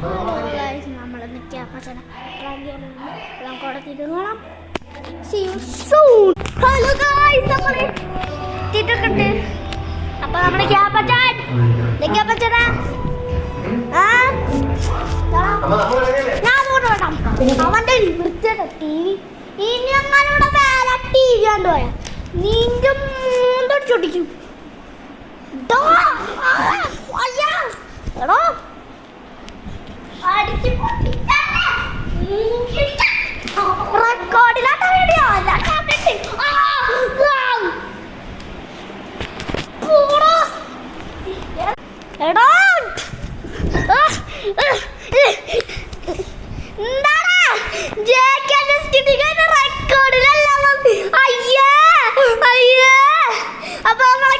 നമ്മളൊന്ന് ക്യാപ്പച്ചനെ നമുക്കവിടെ തിരുന്നോളാം. See you soon. Hello guys, നമ്മള് എത്തിയിട്ടൊക്കെ. അപ്പൊ നമ്മുടെ ക്യാപ്പച്ചൻ ഞാൻ പോട്ട് വേണം. അവന്റെ വൃത്തിയുടെ TV ഇനി അങ്ങനെയുള്ള വേറെ TV കണ്ടുപോയാ നിന്റെ മൂന്നൊടിച്ചൊടിക്കും. എടോ അടിച്ചു റെക്കോർഡിലാത്ത വീഡിയോ എടോ എന്താടാ റെക്കോർഡിലല്ല. അയ്യേ അപ്പൊ നമ്മളെ